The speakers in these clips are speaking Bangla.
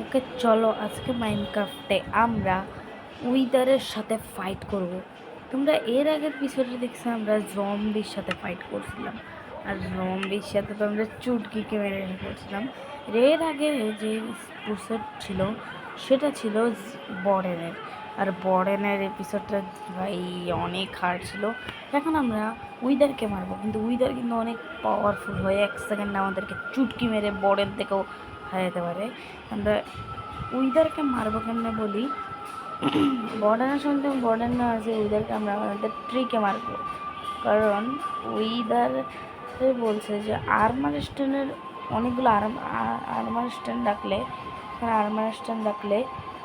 ওকে চলো আজকে মাইনক্রাফটে আমরা উইদারের সাথে ফাইট করব। তোমরা এর আগের এপিসোডে দেখছো আমরা জম্বির সাথে ফাইট করছিলাম, আর জম্বির সাথে তো আমরা চুটকিকে মেরে করছিলাম। এর আগে যে এপিসোড ছিল সেটা ছিল বর্ডেনের, আর বর্ডেনের এপিসোডটা ভাই অনেক হার্ড ছিল। এখন আমরা উইদারকে মারবো, কিন্তু উইদার কিন্তু অনেক পাওয়ারফুল হয়ে এক সেকেন্ডে আমাদেরকে চুটকি মেরে বর্ডেন থেকেও হারাতে পারে। আমরা উইদারকে মারবো কেমনে বলি। বর্ডারের সঙ্গে বর্ডার না আছে, উইদারকে আমরা আমাদের ট্রিকে মারবো, কারণ উইদার বলছে যে আর্মার স্ট্যান্ডের অনেকগুলো আর্মার স্ট্যান্ড রাখলে, আর্মার স্ট্যান্ড রাখলে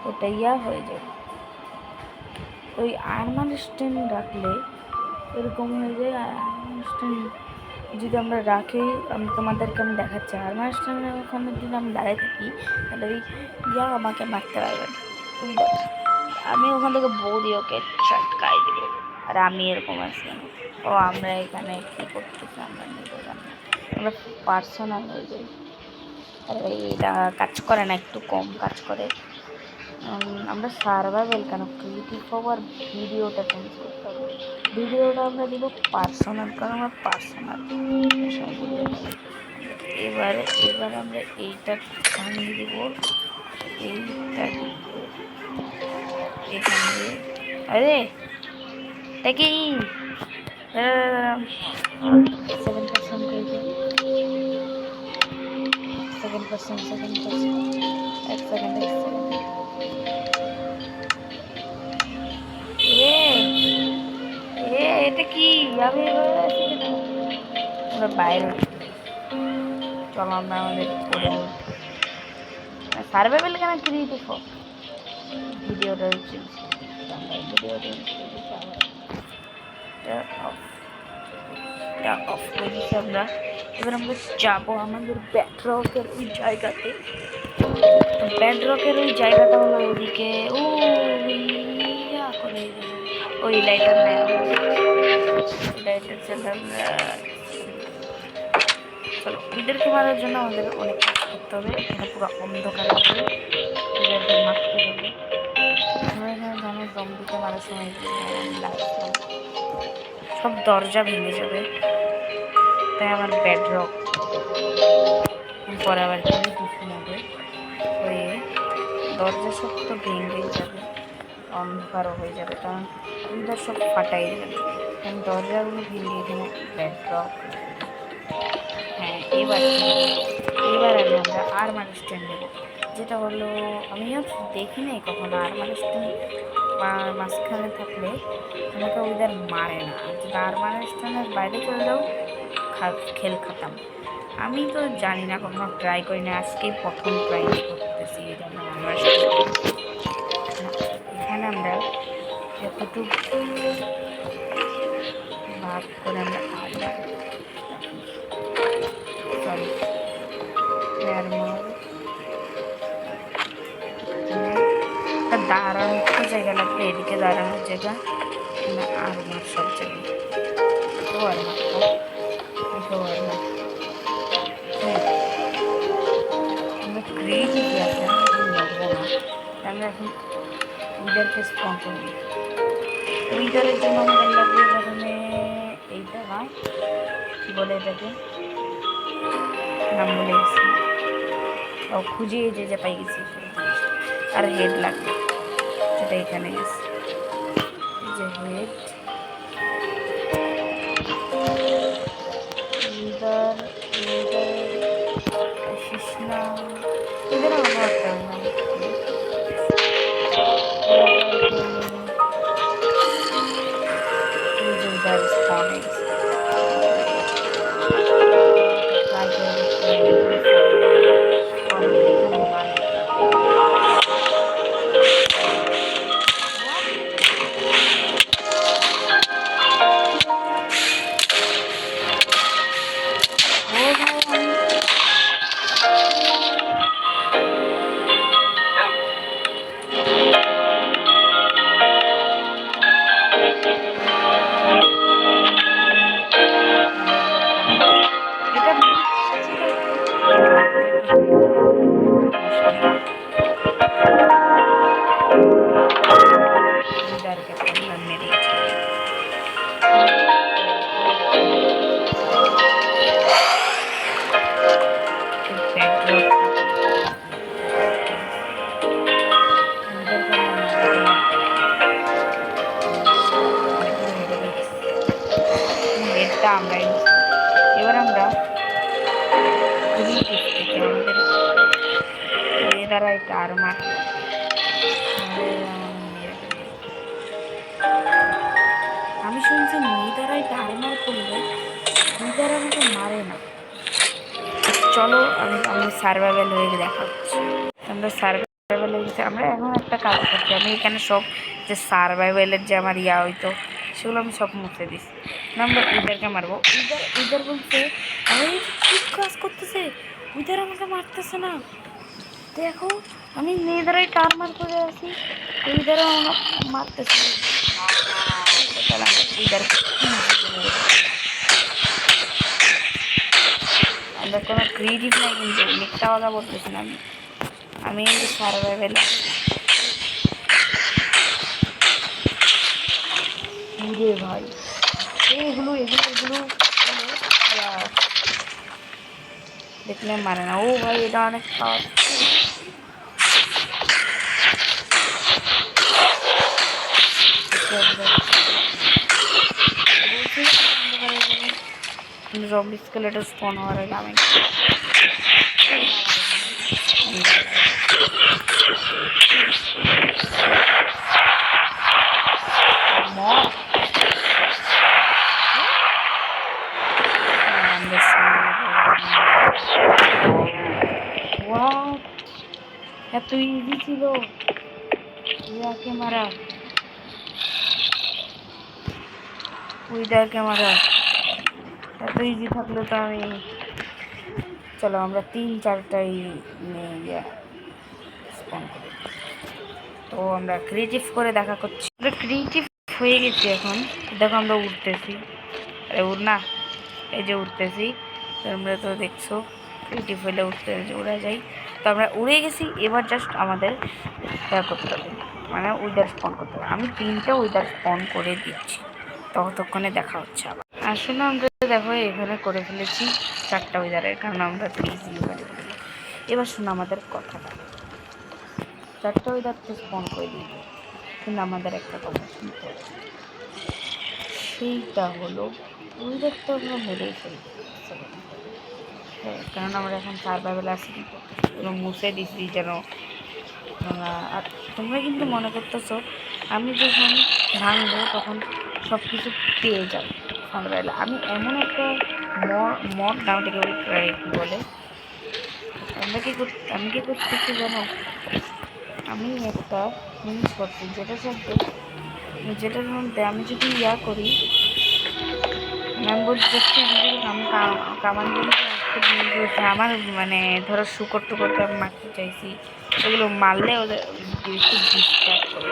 ওটা হয়ে যায়। ওই আর্মার স্ট্যান্ড রাখলে এরকম হয়ে যায়। আর্মার স্ট্যান্ড যদি আমরা রাখি, আমি তোমাদেরকে আমি দেখাচ্ছি, আর্মার স্ট্যান্ডের ওখানে যদি আমি দাঁড়িয়ে থাকি তাহলে ওই আমাকে মারতে পারবে। আমি ওখান থেকে বউ দিয়ে ওকে চটকাই দেবো, আর আমি এরকম আছি। ও আমরা এখানে কী করতেছি আমরা নিজে জানি, আমরা পার্সোনাল হয়ে যাই। আর এটা কাজ করে না, একটু কম কাজ করে। আমরা সার্ভাইভাল কেন ক্রিয়েটিভ পাওয়ার ভিডিওটা চেঞ্জ করতে হবে। ভিডিওটা আমরা দিব পার্সোনাল, কারণ আমরা পার্সোনাল। এবার আমরা এইটা ভাঙিয়ে দিব, এইটা এখানে। আরে দেখি 7% করে, 7%, 7%, 1 সেকেন্ড। এটা কি আমি আমরা বাইরে চলো আমরা আমাদের সার্ভাইভাল কেন ক্রিয়েটিভ ভিডিওটা অফ করে দিচ্ছি আমরা। এবার আমরা যাবো আমাদের ব্যাডরকের ওই জায়গাতে। ব্যাডরকের ওই জায়গাটা হলো ওইদিকে, ওই লাইটার নেই, লাইটার ছেলে আমরা। চলো ওদেরকে মারার জন্য আমাদের অনেক কাজ করতে হবে। এখানে পুরো অন্ধকার হবে, ওদেরকে মারতে হবে। আমরা এখানে ধরনের জম্বিকে মারার সময় সব দরজা ভেঙে যাবে, তাই আমার ব্যাডরক পরে আবার কিছু হবে হয়ে দরজা সব তো ভেঙে যাবে, অন্ধকারও হয়ে যাবে, কারণ ওইটা সব ফাটাই যাবে। কারণ দরজাগুলো ভেঙে এখানে ব্যাডরক। হ্যাঁ, এবার আগে আমরা আর্মার স্ট্যান্ড নেব, যেটা হলো আমিও দেখি নাই কখনো। আর্মার স্ট্যান্ড মাঝখানে থাকলে আমাকে ওইদের মারে না, আর যদি আর্মার স্ট্যান্ডের বাইরে চলে যাও খেল খাতাম। আমি তো জানি না, কখনো ট্রাই করি না, আজকেই প্রথম ট্রাই করতেছি। এটা আমরা আর্মার এখানে আমরা এতটুকু ভাগ করে আমরা দাঁড়ানোর জায়গা লাগবে, এদিকে দাঁড়ানোর জায়গা না, আর আমার সব জায়গায় আমরা ক্রিয়েটিভ আছে লাগবো না। আমরা এখন উইদারকে স্পন্সর দিই। উইদারের জন্য আমাদের লাগবে প্রথমে এইটা, নয় কী বলে এটাকে, নাম বলে গেছি, ও খুঁজিয়ে যে পাই গেছি। আর হেড লাগবে, যেটা এখানে আছে, যে হেড শিষ্ণা এদের আমার নেদারাইট আর্মার। আমি শুনছি নেদারাইট আর্মার করলে নেদার আমাকে মারে না। চলো আমি সার্ভাইভাল হয়ে দেখাচ্ছি। আমরা সার্ভাইভাল হয়ে গেছি। আমরা এখন একটা কাজ করছি, আমি এখানে সব যে সার্ভাইভালের যে আমার হইতো সেগুলো আমি সব মুছে দিচ্ছি। আমরা উইদারকে মারবো। উইদার বলছে আমি ঠিক কাজ করতেছে, উইদার আমাকে মারতেছে না। দেখো আমি নেদারাইট আর্মার করে আছি, উইদারও আমাকে মারতেছে। তাহলে আমরা উইদার আমরা কোনো ক্রিয়েটিভ নাই, কিন্তু মিথ্যা কথা বলতেছি না। আমি কিন্তু সার্ভাইভাল ভাই। এগুলো দেখলে মারে না। ও ভাই এটা অনেক খাওয়া। জম্বি স্কেলেটর স্পন হওয়ার আগে আমি এত ইজি ছিল ইয়াকে মারা, উইদারকে মারা। এত ইজি থাকলে তো আমি, চলো আমরা 3-4টাই স্পন করি। তো আমরা ক্রিয়েটিভ করে দেখা করছি। আমরা ক্রিয়েটিভ হয়ে গেছি এখন। দেখো আমরা উঠতেছি, আরে উড় না, এই যে উঠতেছি। তোমরা তো দেখছো ক্রিয়েটিভ হইলে উড়া যাই। তো আমরা উড়ে গেছি। এবার জাস্ট আমাদের করতে হবে, মানে উইদার স্পন করতে হবে। আমি 3টা উইদার স্পন করে দিচ্ছি, ততক্ষণে দেখা হচ্ছে আবার। আসলে আমরা দেখো এখানে করে ফেলেছি 4টা উইদারের, কারণ আমরা 3 করে ফেলেছি। এবার শোনো আমাদের কথাটা, 4টা উইদার তো স্পন করে দিই, কিন্তু আমাদের একটা কথা শুনতে হবে। সেইটা হলো উইদার তো আমরা মেরেই ফেলবো, কারণ আমরা এখন সার্ভাইভাল আছি এবং মুছে দিচ্ছি যেন। আর তোমরা কিন্তু মনে করতেছো আমি যখন ভাঙবো তখন সব কিছু পেয়ে যাবো সার্ভাইভাল। আমি এমন একটা মড ডাউনটাকে কী বলে, আমি কি করতেছি জানো, আমি একটা জিনিস করছি যেটার মধ্যে আমি যদি করি, আমি বলছি আমি কামান আমার মানে ধরো শুকর টুকরকে আমি মারতে চাইছি, এগুলো মারলে ওদের খুব ডিস্টার্ব করে।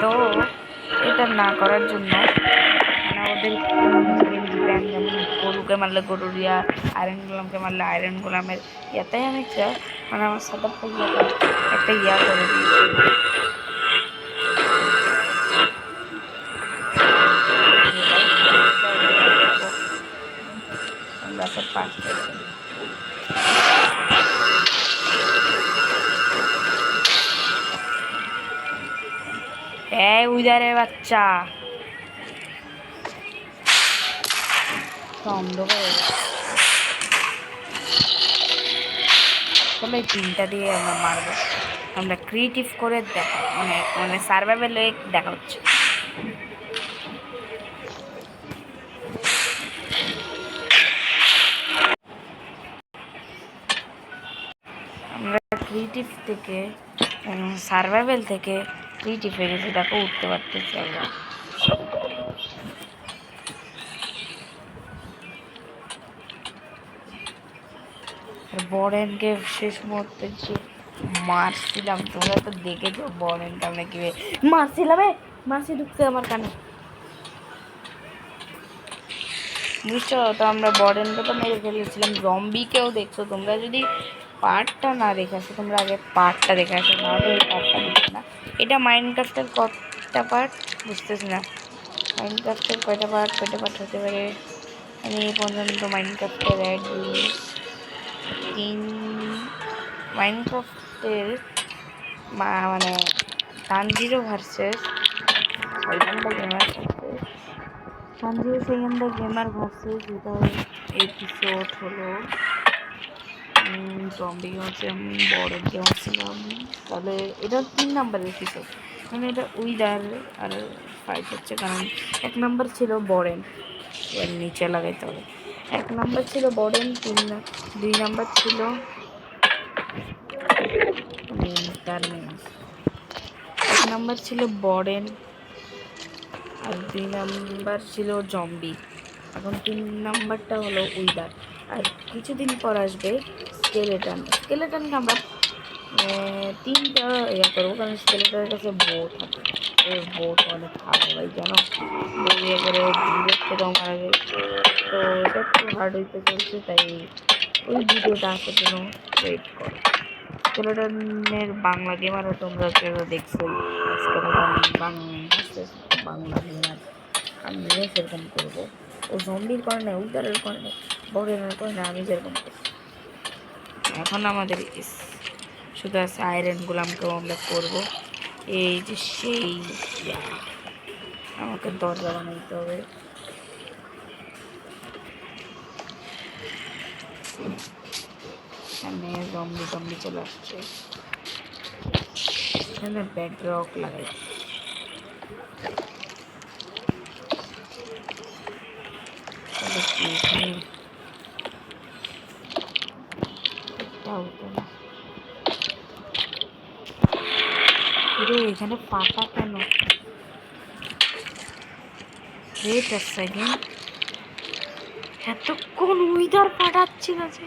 তো এটা না করার জন্য মানে ওদের যেমন গরুকে মারলে গরুর আয়রন গোলামকে মারলে আয়রন গোলামের ইয়াতেই আমি একটা মানে আমার সাথে একটা করে দিয়েছি। উইদারের বাচ্চা অন্ধকার হয়ে গেছে। চলো এই 3টা দিয়ে আমরা মারবো। আমরা ক্রিয়েটিভ করে দেখা মানে সার্ভাইভাল দেখা হচ্ছে। আমরা ক্রিয়েটিভ থেকে সার্ভাইভাল থেকে ক্রিয়েটিভ হয়ে গেছি, দেখো উঠতে পারতেছি আমরা। বরেনকে শেষ মুহূর্তে যে মারছিলাম, তোমরা তো দেখেছো বরেনকে আমরা কি মারছিলাম। মাসি ঢুকছে আমার কানে, বুঝছো তো? আমরা বরেনকে তো মেরে ফেলেছিলাম। জম্বিকেও দেখছো তোমরা, যদি পার্টটা না দেখে আসো, তোমরা আগে পার্টটা দেখে আসো, নাহলে এই পার্টটা দেখো না। এটা মাইনক্রাফটের কয়টা পার্ট বুঝতেছি না, মাইনক্রাফটের কয়টা পার্ট হতে পারে। আমি এই পর্যন্ত মাইনক্রাফটের 1-2-3 মাইনক্রাফটের মানে Tanjiro versus Tanjiro gamer versus এটার এপিসোড হলো জম্বি হচ্ছে বড় গেম ছিলাম। তাহলে এটা 3 নাম্বারের এপিসোড, মানে এটা উইদার আর ফাইট হচ্ছে, কারণ 1 নাম্বার ছিল বরেন, এর নিচে লাগাইতে হবে। 1 নাম্বার ছিল বরেন, 2 নাম্বার ছিল টার্মিনাস। 1 নাম্বার ছিল বরেন আর 2 নাম্বার ছিল জম্বি। এখন 3 নাম্বারটা হলো উইদার। আর কিছুদিন পর আসবে স্কেলেটন। স্কেলেটনকে আমরা 3টা ইয়া করবো, কারণ স্কেলেটনের কাছে বউ থাকে। ওর বউটা অনেক ভালো ভাই, জানো, বউ ইয়ে করে দূরের থেকেও মারা যায়। তো এটা একটু হার্ড হইতে চলছে, তাই ওই ভিডিওটা আসার জন্য ওয়েট করো। স্কেলেটনের বাংলা গেমারও তোমরা যারা দেখছোই, স্কেলেটন বাংলা গেমার আমিও সেরকম করবো। ও জম্বির করে না, উদারের করে না, বড়ের করে না, আমি যেরকম করি। এখন আমাদের শুধু আছে আয়রন গোলামকেও আমরা করবো। এই যে সেই আমাকে দরজা বানাইতে হবে। এখানে জম্বি জম্বি চলে আসছে, এখানে বেডরক লাগাই। এখানে পাতা কেন? ওয়েট আ সেকেন্ড, এতক্ষণ উইদার পাঠাচ্ছিল যে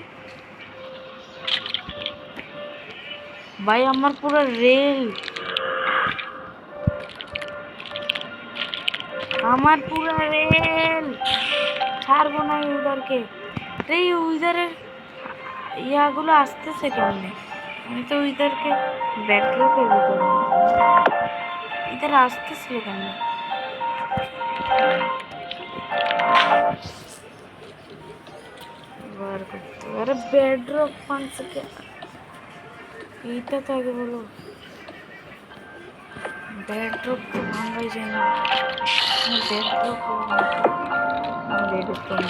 ভাই, আমার পুরো রেল, আমার পুরো রেল ছাড়বো না উইদারকে। এই উইদারের ইয়াগুলো আসতেছে কেমনে? আমি তো উইদারকে ব্যাকলকের ভিতরে ইধার আসতেছিল কেমনে? বার করতে, আরে বেডরক পাঁচশো কে এইটা তো আগে বলো। বেডরক তো ভাঙাই যায় না, বেডরক রেডস্টোন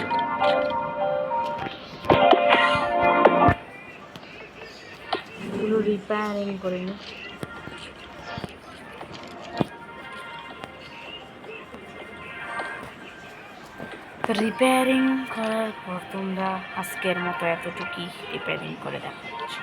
এগুলো রিপেয়ারিং করে নি। তো রিপেয়ারিং করার পর তোমরা আজকের মতো এতটুকুই রিপেয়ারিং করে দেখাচ্ছ।